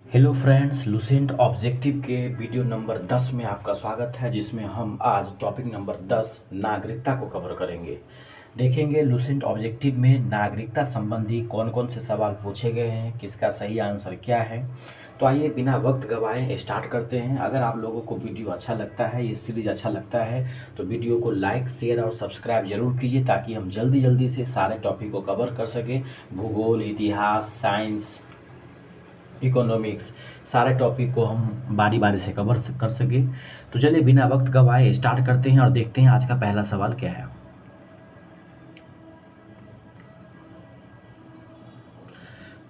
Hello friends, Lucent objective के video number 10 में आपका स्वागत है, जिसमें हम आज टॉपिक नंबर 10 नागरिकता को कवर करेंगे। देखेंगे लुसेंट ऑब्जेक्टिव में नागरिकता संबंधी कौन कौन से सवाल पूछे गए हैं, किसका सही आंसर क्या है। तो आइए बिना वक्त गवाए स्टार्ट करते हैं। अगर आप लोगों को वीडियो अच्छा लगता है, ये सीरीज़ अच्छा लगता है, तो वीडियो को लाइक, शेयर और सब्सक्राइब जरूर कीजिए, ताकि हम जल्दी जल्दी से सारे टॉपिक को कवर कर सकें। भूगोल, इतिहास, साइंस, इकोनॉमिक्स, सारे टॉपिक को हम बारी बारी से कवर कर सके। तो चलिए बिना वक्त गवाए स्टार्ट करते हैं और देखते हैं आज का पहला सवाल क्या है।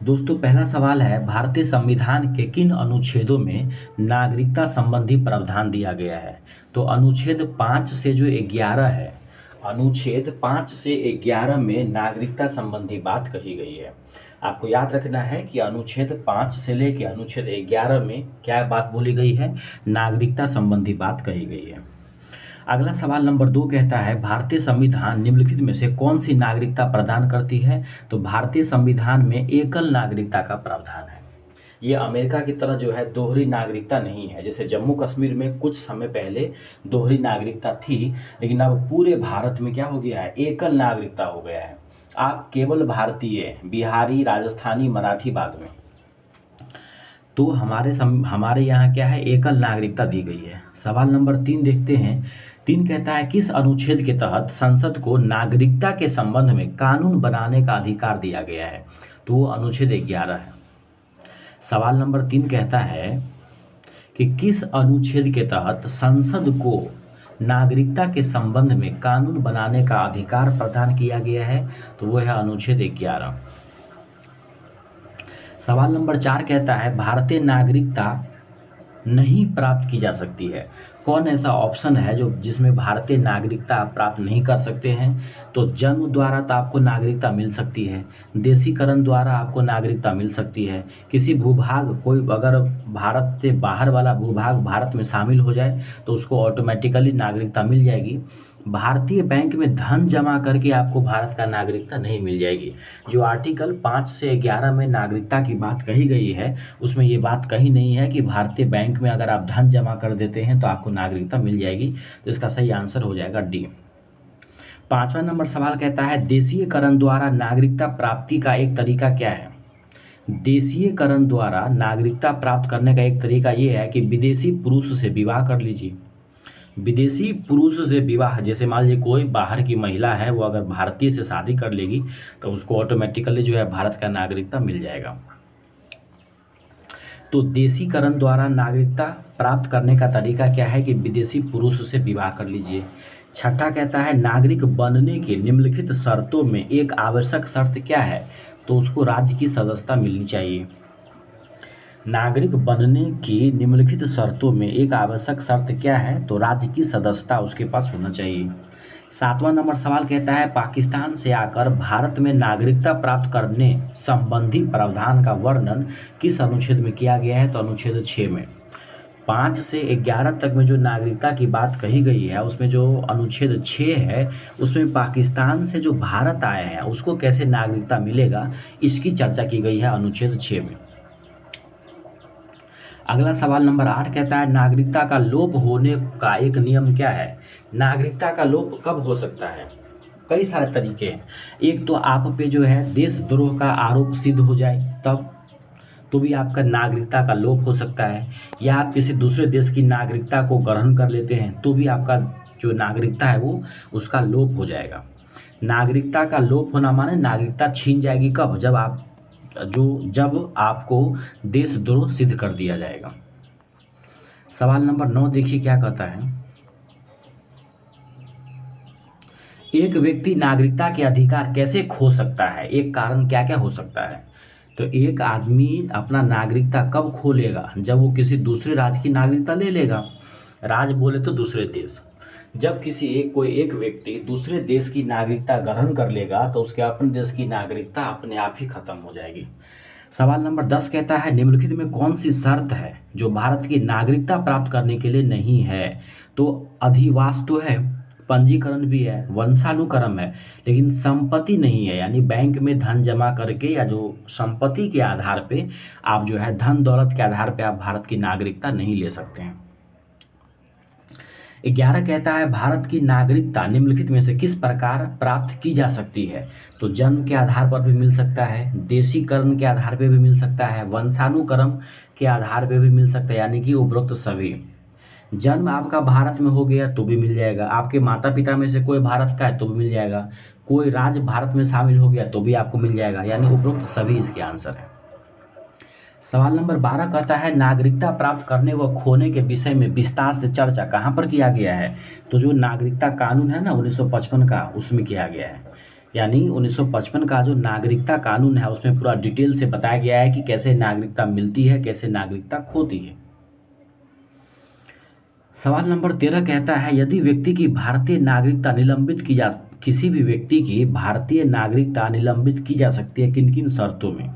दोस्तों, पहला सवाल है, भारतीय संविधान के किन अनुच्छेदों में नागरिकता संबंधी प्रावधान दिया गया है। तो अनुच्छेद 5 से जो 11 है, अनुच्छेद 5 से 11 में नागरिकता संबंधी बात कही गई है। आपको याद रखना है कि अनुच्छेद 5 से लेकर अनुच्छेद 11 में क्या बात बोली गई है, नागरिकता संबंधी बात कही गई है। अगला सवाल नंबर 2 कहता है, भारतीय संविधान निम्नलिखित में से कौन सी नागरिकता प्रदान करती है। तो भारतीय संविधान में एकल नागरिकता का प्रावधान है। ये अमेरिका की तरह जो है दोहरी नागरिकता नहीं है। जैसे जम्मू कश्मीर में कुछ समय पहले दोहरी नागरिकता थी, लेकिन अब पूरे भारत में क्या हो गया है, एकल नागरिकता हो गया है। आप केवल भारतीय, बिहारी, राजस्थानी, मराठी बाद में। तो हमारे यहाँ क्या है, एकल नागरिकता दी गई है। सवाल नंबर 3 देखते हैं। 3 कहता है, किस अनुच्छेद के तहत संसद को नागरिकता के संबंध में कानून बनाने का अधिकार दिया गया है। तो वो अनुच्छेद 11 है। सवाल नंबर 3 कहता है कि किस अनुच्छेद के तहत संसद को नागरिकता के संबंध में कानून बनाने का अधिकार प्रदान किया गया है। तो वो है अनुच्छेद 11। सवाल नंबर 4 कहता है, भारतीय नागरिकता नहीं प्राप्त की जा सकती है। कौन ऐसा ऑप्शन है जो जिसमें भारतीय नागरिकता आप प्राप्त नहीं कर सकते हैं। तो जन्म द्वारा तो आपको नागरिकता मिल सकती है, देशीकरण द्वारा आपको नागरिकता मिल सकती है, किसी भूभाग, कोई अगर भारत से बाहर वाला भूभाग भारत में शामिल हो जाए तो उसको ऑटोमेटिकली नागरिकता मिल जाएगी। भारतीय बैंक में धन जमा करके आपको भारत का नागरिकता नहीं मिल जाएगी। जो आर्टिकल 5 से 11 में नागरिकता की बात कही गई है, उसमें ये बात कही नहीं है कि भारतीय बैंक में अगर आप धन जमा कर देते हैं तो आपको नागरिकता मिल जाएगी। तो इसका सही आंसर हो जाएगा डी। 5वां नंबर सवाल कहता है, देशीयकरण द्वारा नागरिकता प्राप्ति का एक तरीका क्या है। देशीयकरण द्वारा नागरिकता प्राप्त करने का एक तरीका ये है कि विदेशी पुरुष से विवाह कर लीजिए। विदेशी पुरुष से विवाह, जैसे मान लीजिए कोई बाहर की महिला है, वो अगर भारतीय से शादी कर लेगी तो उसको ऑटोमेटिकली जो है भारत का नागरिकता मिल जाएगा। तो देशीकरण द्वारा नागरिकता प्राप्त करने का तरीका क्या है कि विदेशी पुरुष से विवाह कर लीजिए। 6ठा कहता है, नागरिक बनने के निम्नलिखित शर्तों में एक आवश्यक शर्त क्या है। तो उसको राज्य की सदस्यता मिलनी चाहिए। नागरिक बनने की निम्नलिखित शर्तों में एक आवश्यक शर्त क्या है। तो राज्य की सदस्यता उसके पास होना चाहिए। 7वां नंबर सवाल कहता है, पाकिस्तान से आकर भारत में नागरिकता प्राप्त करने संबंधी प्रावधान का वर्णन किस अनुच्छेद में किया गया है। तो अनुच्छेद 6 में। 5 से 11 तक में जो नागरिकता की बात कही गई है, उसमें जो अनुच्छेद 6 है, उसमें पाकिस्तान से जो भारत आए हैं उसको कैसे नागरिकता मिलेगा, इसकी चर्चा की गई है अनुच्छेद 6 में। अगला सवाल नंबर 8 कहता है, नागरिकता का लोप होने का एक नियम क्या है। नागरिकता का लोप कब हो सकता है। कई सारे तरीके हैं। एक तो आप पे जो है देशद्रोह का आरोप सिद्ध हो जाए, तब तो भी आपका नागरिकता का लोप हो सकता है। या आप किसी दूसरे देश की नागरिकता को ग्रहण कर लेते हैं तो भी आपका जो नागरिकता है वो उसका लोप हो जाएगा। नागरिकता का लोप होना माने नागरिकता छीन जाएगी कब, जब आपको देशद्रोह सिद्ध कर दिया जाएगा। सवाल नंबर 9 देखिए क्या कहता है, एक व्यक्ति नागरिकता के अधिकार कैसे खो सकता है, एक कारण क्या क्या हो सकता है। तो एक आदमी अपना नागरिकता कब खो लेगा, जब वो किसी दूसरे राज्य की नागरिकता ले लेगा। राज्य बोले तो दूसरे देश। जब कोई एक व्यक्ति दूसरे देश की नागरिकता ग्रहण कर लेगा तो उसके अपने देश की नागरिकता अपने आप ही खत्म हो जाएगी। सवाल नंबर 10 कहता है, निम्नलिखित में कौन सी शर्त है जो भारत की नागरिकता प्राप्त करने के लिए नहीं है। तो अधिवास तो है, पंजीकरण भी है, वंशानुक्रम है, लेकिन संपत्ति नहीं है। यानी बैंक में धन जमा करके या जो संपत्ति के आधार पे आप जो है धन दौलत के आधार पे आप भारत की नागरिकता नहीं ले सकते हैं। 11 कहता है भारत की नागरिकता निम्नलिखित में से किस प्रकार प्राप्त की जा सकती है। तो जन्म के आधार पर भी मिल सकता है, देशीकरण के आधार पर भी मिल सकता है, वंशानुक्रम के आधार पर भी मिल सकता है, यानी कि उपरोक्त सभी। जन्म आपका भारत में हो गया तो भी मिल जाएगा, आपके माता पिता में से कोई भारत का है तो भी मिल जाएगा, कोई राज्य भारत में शामिल हो गया तो भी आपको मिल जाएगा, यानी उपरोक्त सभी इसके आंसर है। सवाल नंबर 12 कहता है नागरिकता प्राप्त करने व खोने के विषय में विस्तार से चर्चा कहाँ पर किया गया है। तो जो नागरिकता कानून है ना 1955 का, उसमें किया गया है। यानी 1955 का जो नागरिकता कानून है उसमें पूरा डिटेल से बताया गया है कि कैसे नागरिकता मिलती है, कैसे नागरिकता खोती है। सवाल नंबर 13 कहता है यदि व्यक्ति की भारतीय नागरिकता निलंबित की जा किसी भी व्यक्ति की भारतीय नागरिकता निलंबित की जा सकती है किन किन शर्तों में।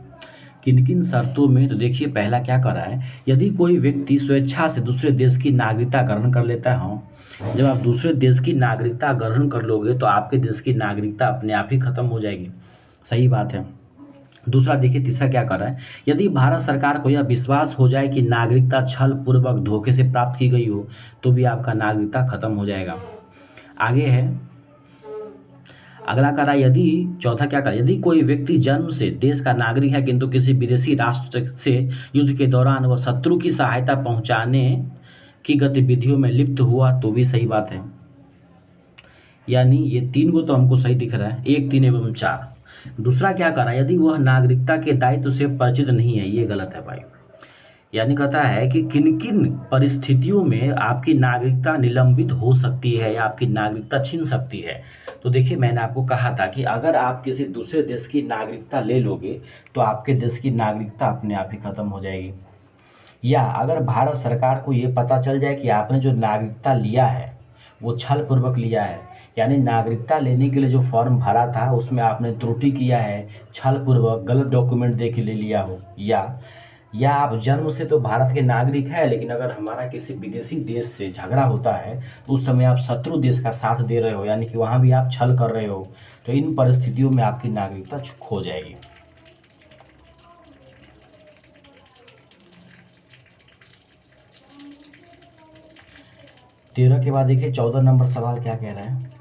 किन किन शर्तों में, तो देखिए पहला क्या कर रहा है, यदि कोई व्यक्ति स्वेच्छा से दूसरे देश की नागरिकता ग्रहण कर लेता है। जब आप दूसरे देश की नागरिकता ग्रहण कर लोगे तो आपके देश की नागरिकता अपने आप ही खत्म हो जाएगी। सही बात है। दूसरा देखिए तीसरा क्या कर रहा है, यदि भारत सरकार को यह विश्वास हो जाए कि नागरिकता छल पूर्वक धोखे से प्राप्त की गई हो तो भी आपका नागरिकता खत्म हो जाएगा। आगे है अगला कर रहा है यदि चौथा क्या कर रहा है, यदि कोई व्यक्ति जन्म से देश का नागरिक है किंतु किसी विदेशी राष्ट्र से युद्ध के दौरान वह शत्रु की सहायता पहुंचाने की गतिविधियों में लिप्त हुआ तो भी सही बात है। यानी ये 3 को तो हमको सही दिख रहा है, 1, 3 एवं 4। दूसरा क्या कर रहा है, यदि वह नागरिकता के दायित्व से परिचित नहीं है, ये गलत है भाई। यानी कहता है कि किन किन परिस्थितियों में आपकी नागरिकता निलंबित हो सकती है या आपकी नागरिकता छीन सकती है। तो देखिए मैंने आपको कहा था कि अगर आप किसी दूसरे देश की नागरिकता ले लोगे तो आपके देश की नागरिकता अपने आप ही खत्म हो जाएगी, या अगर भारत सरकार को ये पता चल जाए कि आपने जो नागरिकता लिया है वो छल पूर्वक लिया है, यानी नागरिकता लेने के लिए जो फॉर्म भरा था उसमें आपने त्रुटि किया है, छल पूर्वक गलत डॉक्यूमेंट दे के ले लिया हो, या आप जन्म से तो भारत के नागरिक है लेकिन अगर हमारा किसी विदेशी देश से झगड़ा होता है तो उस समय आप शत्रु देश का साथ दे रहे हो, यानी कि वहाँ भी आप छल कर रहे हो, तो इन परिस्थितियों में आपकी नागरिकता खो जाएगी। तेरह के बाद देखिए 14 नंबर सवाल क्या कह रहा है।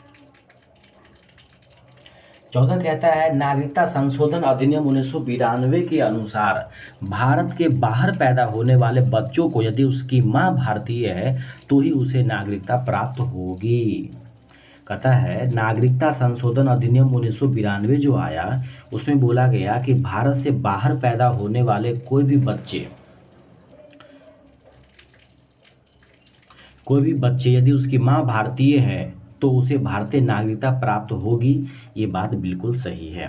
14 कहता है नागरिकता संशोधन अधिनियम 1992 के अनुसार भारत के बाहर पैदा होने वाले बच्चों को यदि उसकी मां भारतीय है तो ही उसे नागरिकता प्राप्त होगी। कहता है नागरिकता संशोधन अधिनियम 1992 जो आया उसमें बोला गया कि भारत से बाहर पैदा होने वाले कोई भी बच्चे यदि उसकी मां भारतीय है तो उसे भारतीय नागरिकता प्राप्त होगी। ये बात बिल्कुल सही है।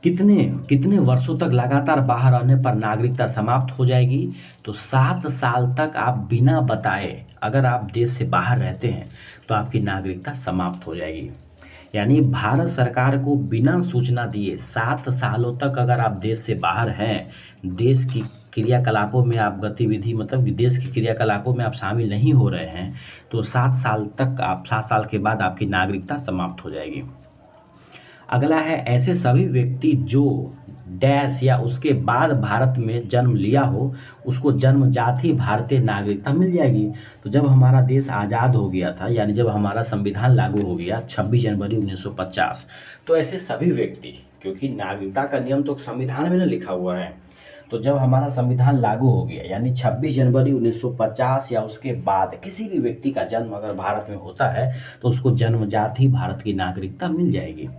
कितने कितने वर्षों तक लगातार बाहर रहने पर नागरिकता समाप्त हो जाएगी। तो 7 साल तक आप बिना बताए अगर आप देश से बाहर रहते हैं तो आपकी नागरिकता समाप्त हो जाएगी। यानी भारत सरकार को बिना सूचना दिए 7 सालों तक अगर आप देश से बाहर हैं, देश की क्रियाकलापों में आप गतिविधि मतलब विदेश की क्रियाकलापों में आप शामिल नहीं हो रहे हैं तो 7 साल तक 7 साल के बाद आपकी नागरिकता समाप्त हो जाएगी। अगला है ऐसे सभी व्यक्ति जो डैश या उसके बाद भारत में जन्म लिया हो उसको जन्मजात ही भारतीय नागरिकता मिल जाएगी। तो जब हमारा देश आज़ाद हो गया था यानी जब हमारा संविधान लागू हो गया 26 जनवरी 1950, तो ऐसे सभी व्यक्ति, क्योंकि नागरिकता का नियम तो संविधान में ना लिखा हुआ है, तो जब हमारा संविधान लागू हो गया यानी 26 जनवरी 1950 या उसके बाद किसी भी व्यक्ति का जन्म अगर भारत में होता है तो उसको जन्मजात ही भारत की नागरिकता मिल जाएगी।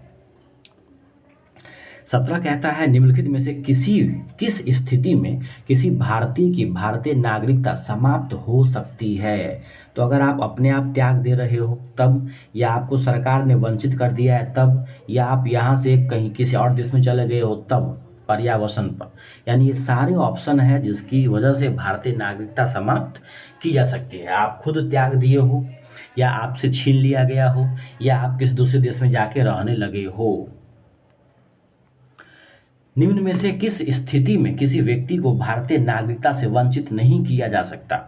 17 कहता है निम्नलिखित में से किस स्थिति में किसी भारतीय की भारतीय नागरिकता समाप्त हो सकती है। तो अगर आप अपने आप त्याग दे रहे हो तब, या आपको सरकार ने वंचित कर दिया है तब, या आप यहाँ से कहीं किसी और देश में चले गए हो तब, पर्यावसन पर, यानी ये सारे ऑप्शन है जिसकी वजह से भारतीय नागरिकता समाप्त की जा सकती है। आप खुद त्याग दिए हो, या आपसे छीन लिया गया हो, या आप किसी दूसरे देश में जाके रहने लगे हो। निम्न में से किस स्थिति में किसी व्यक्ति को भारतीय नागरिकता से वंचित नहीं किया जा सकता?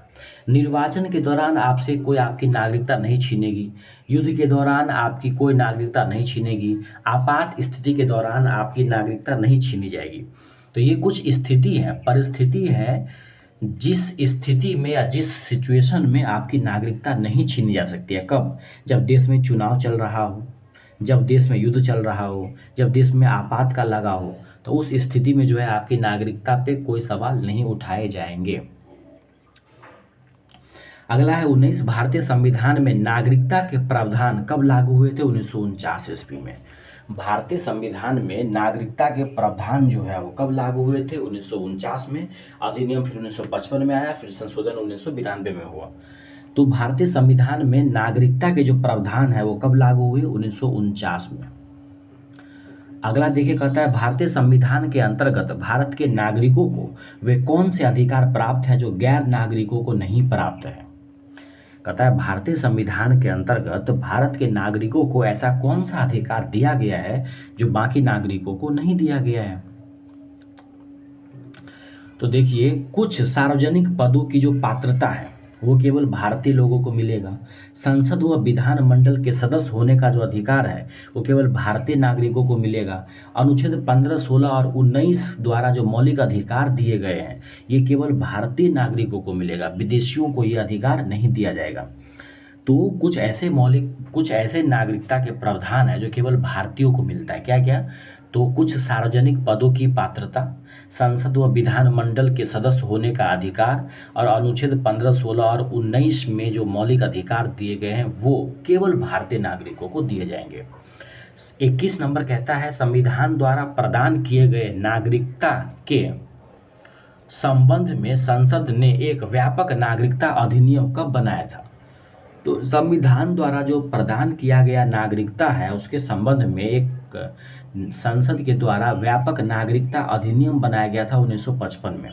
निर्वाचन के दौरान आपसे कोई आपकी नागरिकता नहीं छीनेगी, युद्ध के दौरान आपकी कोई नागरिकता नहीं छीनेगी, आपात स्थिति के दौरान आपकी नागरिकता नहीं छीनी जाएगी। तो ये कुछ स्थिति है, परिस्थिति है, जिस स्थिति में या जिस सिचुएशन में आपकी नागरिकता नहीं छीनी जा सकती है। कब? जब देश में चुनाव चल रहा हो, जब देश में युद्ध चल रहा हो, जब देश में आपातकाल लगा हो, तो उस स्थिति में जो है आपकी नागरिकता पे कोई सवाल नहीं उठाए जाएंगे। अगला है 19, भारतीय संविधान में नागरिकता के प्रावधान कब लागू हुए थे? 1949 ईस्वी में। भारतीय संविधान में नागरिकता के प्रावधान जो है वो कब लागू हुए थे? 1949 में। अधिनियम फिर 1955 में आया, फिर संशोधन 1992 में हुआ। तो भारतीय संविधान में नागरिकता के जो प्रावधान है वो कब लागू हुए? 1949 में। अगला देखिए, कहता है भारतीय संविधान के अंतर्गत भारत के नागरिकों को वे कौन से अधिकार प्राप्त हैं जो गैर नागरिकों को नहीं प्राप्त है? कहता है भारतीय संविधान के अंतर्गत भारत के नागरिकों को ऐसा कौन सा अधिकार दिया गया है जो बाकी नागरिकों को नहीं दिया गया है? तो देखिए, कुछ सार्वजनिक पदों की जो पात्रता है वो केवल भारतीय लोगों को मिलेगा। संसद व विधानमंडल के सदस्य होने का जो अधिकार है वो केवल भारतीय नागरिकों को मिलेगा। अनुच्छेद 15, 16 और 19 द्वारा जो मौलिक अधिकार दिए गए हैं ये केवल भारतीय नागरिकों को मिलेगा, विदेशियों को ये अधिकार नहीं दिया जाएगा। तो कुछ ऐसे नागरिकता के प्रावधान है जो केवल भारतीयों को मिलता है। क्या क्या? तो कुछ सार्वजनिक पदों की पात्रता, संसद व विधानमंडल के सदस्य होने का अधिकार और अनुच्छेद 15, 16 और 19 में जो मौलिक अधिकार दिए गए हैं वो केवल भारतीय नागरिकों को दिए जाएंगे। 21 नंबर कहता है संविधान द्वारा प्रदान किए गए नागरिकता के संबंध में संसद ने एक व्यापक नागरिकता अधिनियम कब बनाया था? तो संविधान द्वारा जो प्रदान किया गया नागरिकता है उसके संबंध में एक संसद के द्वारा व्यापक नागरिकता अधिनियम बनाया गया था 1955 में,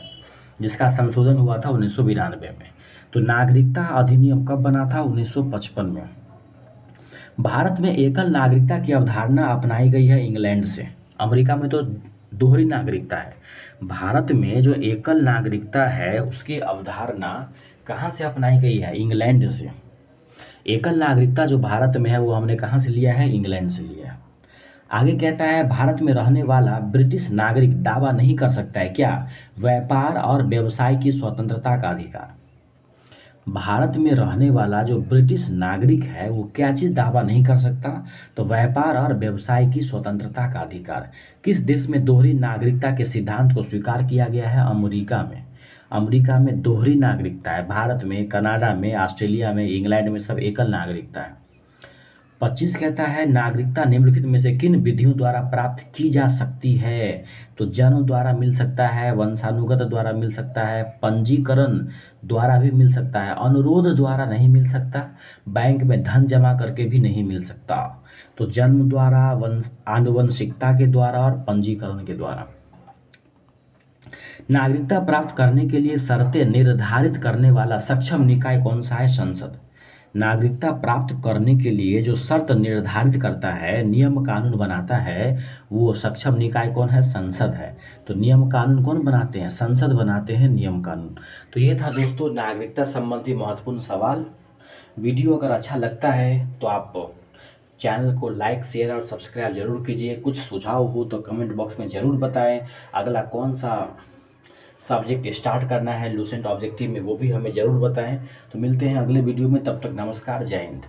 जिसका संशोधन हुआ था 1992 में। तो नागरिकता अधिनियम कब बना था? 1955 में। भारत में एकल नागरिकता की अवधारणा अपनाई गई है इंग्लैंड से। अमेरिका में तो दोहरी नागरिकता है। भारत में जो एकल नागरिकता है उसकी अवधारणा कहाँ से अपनाई गई है? इंग्लैंड से। एकल नागरिकता जो भारत में है वो हमने कहाँ से लिया है? इंग्लैंड से लिया है। आगे कहता है भारत में रहने वाला ब्रिटिश नागरिक दावा नहीं कर सकता है। क्या? व्यापार और व्यवसाय की स्वतंत्रता का अधिकार। भारत में रहने वाला जो ब्रिटिश नागरिक है वो क्या चीज़ दावा नहीं कर सकता? तो व्यापार और व्यवसाय की स्वतंत्रता का अधिकार। किस देश में दोहरी नागरिकता के सिद्धांत को स्वीकार किया गया है? अमेरिका में। अमेरिका में दोहरी नागरिकता है। भारत में, कनाडा में, ऑस्ट्रेलिया में, इंग्लैंड में सब एकल नागरिकता है। 25 कहता है नागरिकता निम्नलिखित में से किन विधियों द्वारा प्राप्त की जा सकती है? तो जन्म द्वारा मिल सकता है, वंशानुगत द्वारा मिल सकता है, पंजीकरण द्वारा भी मिल सकता है, अनुरोध द्वारा नहीं मिल सकता, बैंक में धन जमा करके भी नहीं मिल सकता। तो जन्म द्वारा, आनुवंशिकता के द्वारा और पंजीकरण के द्वारा। नागरिकता प्राप्त करने के लिए शर्तें निर्धारित करने वाला सक्षम निकाय कौन सा है? संसद। नागरिकता प्राप्त करने के लिए जो शर्त निर्धारित करता है, नियम कानून बनाता है, वो सक्षम निकाय कौन है? संसद है। तो नियम कानून कौन बनाते हैं? संसद बनाते हैं नियम कानून। तो ये था दोस्तों नागरिकता संबंधी महत्वपूर्ण सवाल। वीडियो अगर अच्छा लगता है तो आप चैनल को लाइक, शेयर और सब्सक्राइब जरूर कीजिए। कुछ सुझाव हो तो कमेंट बॉक्स में ज़रूर बताएं। अगला कौन सा सब्जेक्ट स्टार्ट करना है लूसेंट ऑब्जेक्टिव में वो भी हमें ज़रूर बताएं। तो मिलते हैं अगले वीडियो में, तब तक नमस्कार, जय हिंद।